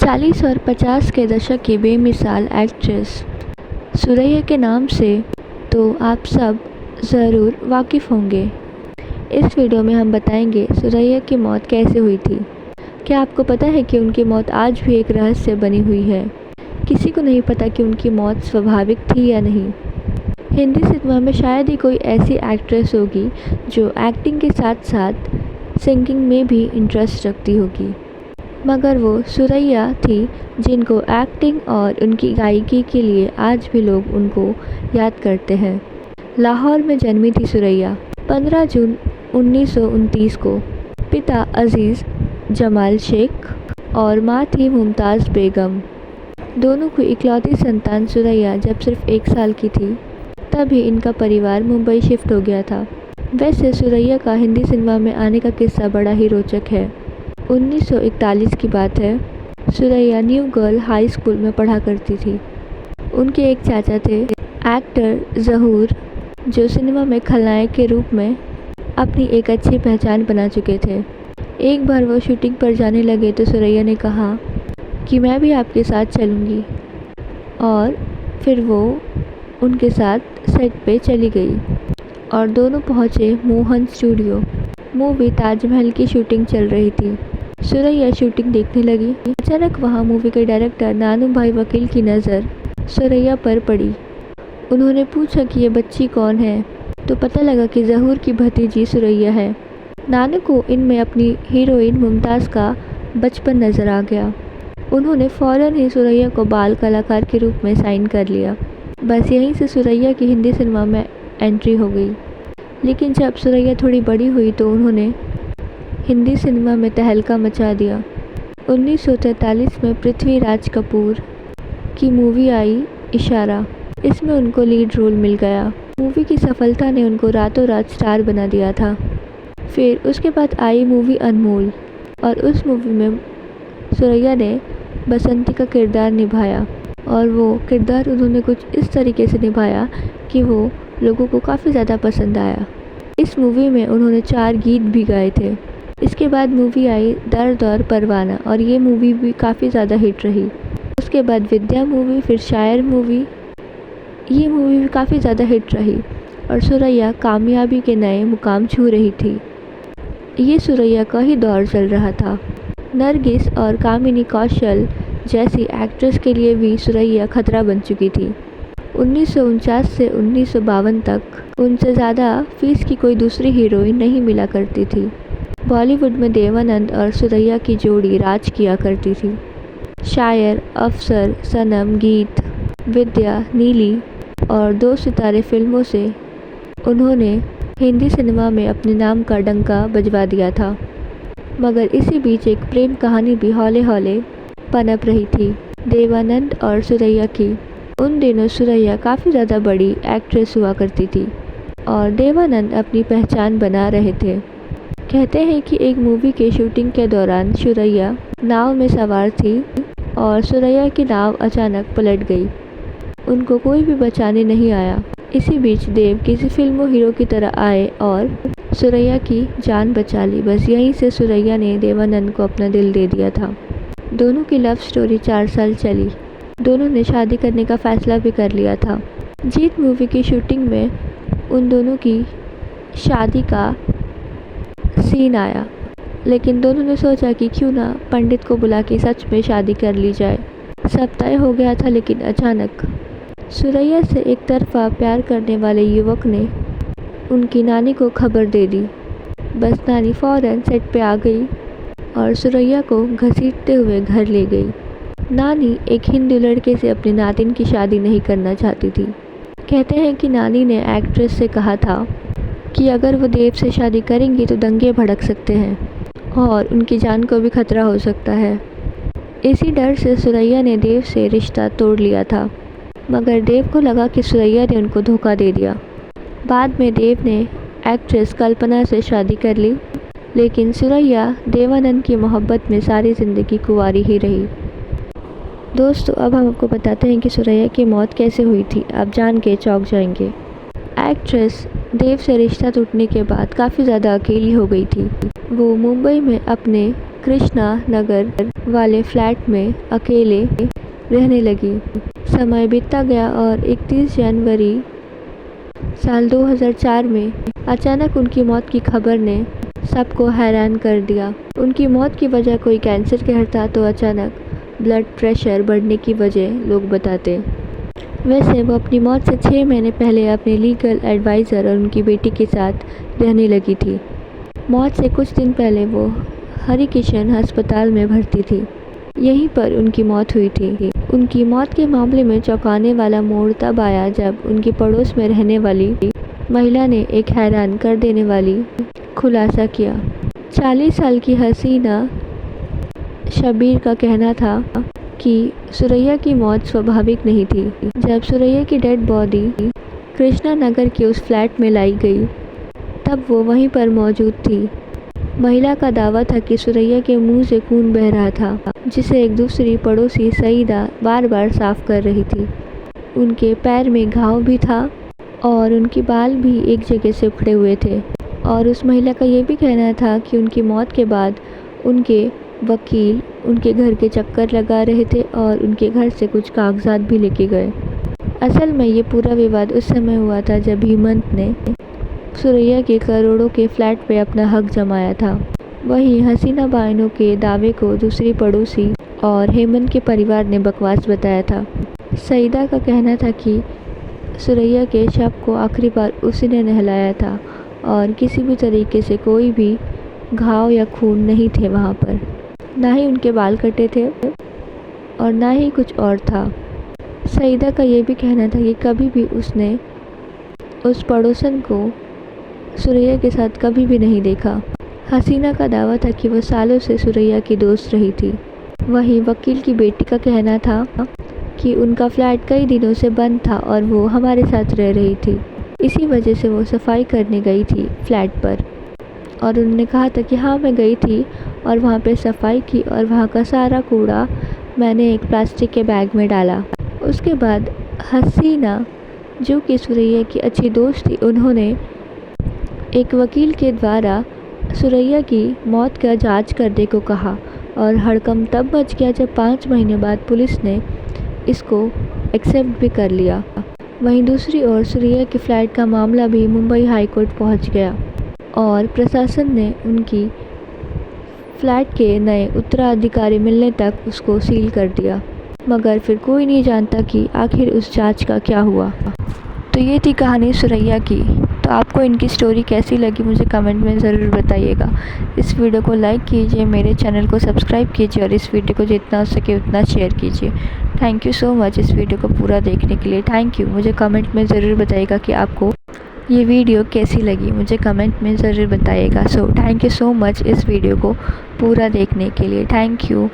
40 और 50 के दशक की बेमिसाल एक्ट्रेस सुरैया के नाम से तो आप सब ज़रूर वाकिफ़ होंगे। इस वीडियो में हम बताएंगे सुरैया की मौत कैसे हुई थी। क्या आपको पता है कि उनकी मौत आज भी एक रहस्य बनी हुई है। किसी को नहीं पता कि उनकी मौत स्वाभाविक थी या नहीं। हिंदी सिनेमा में शायद ही कोई ऐसी एक्ट्रेस होगी जो एक्टिंग के साथ साथ सिंगिंग में भी इंटरेस्ट रखती होगी, मगर वो सुरैया थी जिनको एक्टिंग और उनकी गायकी के लिए आज भी लोग उनको याद करते हैं। लाहौर में जन्मी थी सुरैया 15 जून 1929 को। पिता अजीज़ जमाल शेख और माँ थी मुमताज़ बेगम। दोनों की इकलौती संतान सुरैया जब सिर्फ 1 साल की थी तभी इनका परिवार मुंबई शिफ्ट हो गया था। वैसे सुरैया का हिंदी सिनेमा में आने का किस्सा बड़ा ही रोचक है। 1941 की बात है। Suraiya new girl high school में पढ़ा करती थी। उनके एक चाचा थे एक्टर ज़हूर, जो सिनेमा में खलनायक के रूप में अपनी एक अच्छी पहचान बना चुके थे। एक बार वो शूटिंग पर जाने लगे तो सुरैया ने कहा कि मैं भी आपके साथ चलूँगी, और फिर वो उनके साथ सेट पे चली गई और दोनों पहुँचे मोहन स्टूडियो। मूवी ताजमहल की शूटिंग चल रही थी। सुरैया शूटिंग देखने लगी। अचानक वहाँ मूवी के डायरेक्टर नानू भाई वकील की नज़र सुरैया पर पड़ी। उन्होंने पूछा कि ये बच्ची कौन है, तो पता लगा कि ज़हूर की भतीजी सुरैया है। नानू को इनमें अपनी हीरोइन मुमताज़ का बचपन नज़र आ गया। उन्होंने फ़ौरन ही सुरैया को बाल कलाकार के रूप में साइन कर लिया। बस यहीं से सुरैया की हिंदी सिनेमा में एंट्री हो गई। लेकिन जब सुरैया थोड़ी बड़ी हुई तो उन्होंने हिंदी सिनेमा में तहलका मचा दिया। 1943 में पृथ्वीराज कपूर की मूवी आई इशारा। इसमें उनको लीड रोल मिल गया। मूवी की सफलता ने उनको रातों रात स्टार बना दिया था। फिर उसके बाद आई मूवी अनमोल, और उस मूवी में सुरैया ने बसंती का किरदार निभाया, और वो किरदार उन्होंने कुछ इस तरीके से निभाया कि वो लोगों को काफ़ी ज़्यादा पसंद आया। इस मूवी में उन्होंने 4 गीत भी गाए थे। इसके बाद मूवी आई दर्द और परवाना, और ये मूवी भी काफ़ी ज़्यादा हिट रही। उसके बाद विद्या मूवी, फिर शायर मूवी, ये मूवी भी काफ़ी ज़्यादा हिट रही और सुरैया कामयाबी के नए मुकाम छू रही थी। ये सुरैया का ही दौर चल रहा था। नरगिस और कामिनी कौशल जैसी एक्ट्रेस के लिए भी सुरैया खतरा बन चुकी थी। 1949 से 1952 तक उनसे ज़्यादा फीस की कोई दूसरी हीरोइन नहीं मिला करती थी। बॉलीवुड में देवानंद और सुरैया की जोड़ी राज किया करती थी। शायर, अफसर, सनम, गीत, विद्या, नीली और 2 सितारे फिल्मों से उन्होंने हिंदी सिनेमा में अपने नाम का डंका बजवा दिया था। मगर इसी बीच एक प्रेम कहानी भी हौले हौले पनप रही थी देवानंद और सुरैया की। उन दिनों सुरैया काफ़ी ज़्यादा बड़ी एक्ट्रेस हुआ करती थी और देवानंद अपनी पहचान बना रहे थे। कहते हैं कि एक मूवी के शूटिंग के दौरान सुरैया नाव में सवार थी और सुरैया की नाव अचानक पलट गई। उनको कोई भी बचाने नहीं आया। इसी बीच देव किसी फिल्मों हीरो की तरह आए और सुरैया की जान बचा ली। बस यहीं से सुरैया ने देवानंद को अपना दिल दे दिया था। दोनों की लव स्टोरी 4 साल चली। दोनों ने शादी करने का फ़ैसला भी कर लिया था। जीत मूवी की शूटिंग में उन दोनों की शादी का सीन आया, लेकिन दोनों ने सोचा कि क्यों ना पंडित को बुला के सच में शादी कर ली जाए। सब तय हो गया था, लेकिन अचानक सुरैया से एक तरफा प्यार करने वाले युवक ने उनकी नानी को खबर दे दी। बस नानी फ़ौरन सेट पे आ गई और सुरैया को घसीटते हुए घर ले गई। नानी एक हिंदू लड़के से अपनी नातिन की शादी नहीं करना चाहती थी। कहते हैं कि नानी ने एक्ट्रेस से कहा था कि अगर वो देव से शादी करेंगी तो दंगे भड़क सकते हैं और उनकी जान को भी खतरा हो सकता है। इसी डर से सुरैया ने देव से रिश्ता तोड़ लिया था, मगर देव को लगा कि सुरैया ने उनको धोखा दे दिया। बाद में देव ने एक्ट्रेस कल्पना से शादी कर ली, लेकिन सुरैया देवानंद की मोहब्बत में सारी ज़िंदगी कुंवारी ही रही। दोस्तों, अब हम आपको बताते हैं कि सुरैया की मौत कैसे हुई थी। आप जान के चौंक जाएंगे। एक्ट्रेस देव से रिश्ता टूटने के बाद काफ़ी ज़्यादा अकेली हो गई थी। वो मुंबई में अपने कृष्णा नगर वाले फ्लैट में अकेले रहने लगी। समय बीतता गया और 31 जनवरी साल 2004 में अचानक उनकी मौत की खबर ने सबको हैरान कर दिया। उनकी मौत की वजह कोई कैंसर कहर था तो अचानक ब्लड प्रेशर बढ़ने की वजह लोग बताते। वैसे वो अपनी मौत से 6 महीने पहले अपने लीगल एडवाइज़र और उनकी बेटी के साथ रहने लगी थी। मौत से कुछ दिन पहले वो हरिकिशन अस्पताल में भर्ती थी। यहीं पर उनकी मौत हुई थी। उनकी मौत के मामले में चौंकाने वाला मोड़ तब आया जब उनके पड़ोस में रहने वाली महिला ने एक हैरान कर देने वाली खुलासा किया। 40 साल की हसीना शब्बीर का कहना था कि सुरैया की मौत स्वाभाविक नहीं थी। जब सुरैया की डेड बॉडी कृष्णा नगर के उस फ्लैट में लाई गई तब वो वहीं पर मौजूद थी। महिला का दावा था कि सुरैया के मुंह से खून बह रहा था, जिसे एक दूसरी पड़ोसी सईदा बार बार साफ कर रही थी। उनके पैर में घाव भी था और उनके बाल भी एक जगह से उखड़े हुए थे। और उस महिला का ये भी कहना था कि उनकी मौत के बाद उनके वकील उनके घर के चक्कर लगा रहे थे और उनके घर से कुछ कागजात भी लेके गए। असल में ये पूरा विवाद उस समय हुआ था जब हेमंत ने सुरैया के करोड़ों के फ्लैट पे अपना हक जमाया था। वहीं हसीना बानो के दावे को दूसरी पड़ोसी और हेमंत के परिवार ने बकवास बताया था। सईदा का कहना था कि सुरैया के शव को आखिरी बार उसी ने नहलाया था और किसी भी तरीके से कोई भी घाव या खून नहीं थे वहाँ पर। ना ही उनके बाल कटे थे और ना ही कुछ और था। सईदा का ये भी कहना था कि कभी भी उसने उस पड़ोसन को सुरैया के साथ कभी भी नहीं देखा। हसीना का दावा था कि वो सालों से सुरैया की दोस्त रही थी। वहीं वकील की बेटी का कहना था कि उनका फ्लैट कई दिनों से बंद था और वो हमारे साथ रह रही थी। इसी वजह से वो सफाई करने गई थी फ्लैट पर और उन्होंने कहा था कि हाँ मैं गई थी और वहाँ पे सफाई की और वहाँ का सारा कूड़ा मैंने एक प्लास्टिक के बैग में डाला। उसके बाद हसीना जो कि सुरैया की अच्छी दोस्त थी, उन्होंने एक वकील के द्वारा सुरैया की मौत का जांच करने को कहा और हड़कंप तब मच गया जब 5 महीने बाद पुलिस ने इसको एक्सेप्ट भी कर लिया। वहीं दूसरी ओर सुरैया के फ्लैट का मामला भी मुंबई हाई कोर्ट पहुंच गया और प्रशासन ने उनकी फ्लैट के नए उत्तराधिकारी मिलने तक उसको सील कर दिया। मगर फिर कोई नहीं जानता कि आखिर उस जांच का क्या हुआ। तो ये थी कहानी सुरैया की। तो आपको इनकी स्टोरी कैसी लगी मुझे कमेंट में ज़रूर बताइएगा। इस वीडियो को लाइक कीजिए, मेरे चैनल को सब्सक्राइब कीजिए और इस वीडियो को जितना हो सके उतना शेयर कीजिए। थैंक यू सो मच इस वीडियो को पूरा देखने के लिए। Thank you. मुझे कमेंट में ज़रूर बताइएगा कि आपको ये वीडियो कैसी लगी, मुझे कमेंट में ज़रूर बताइएगा। So thank you so much इस वीडियो को पूरा देखने के लिए। Thank you.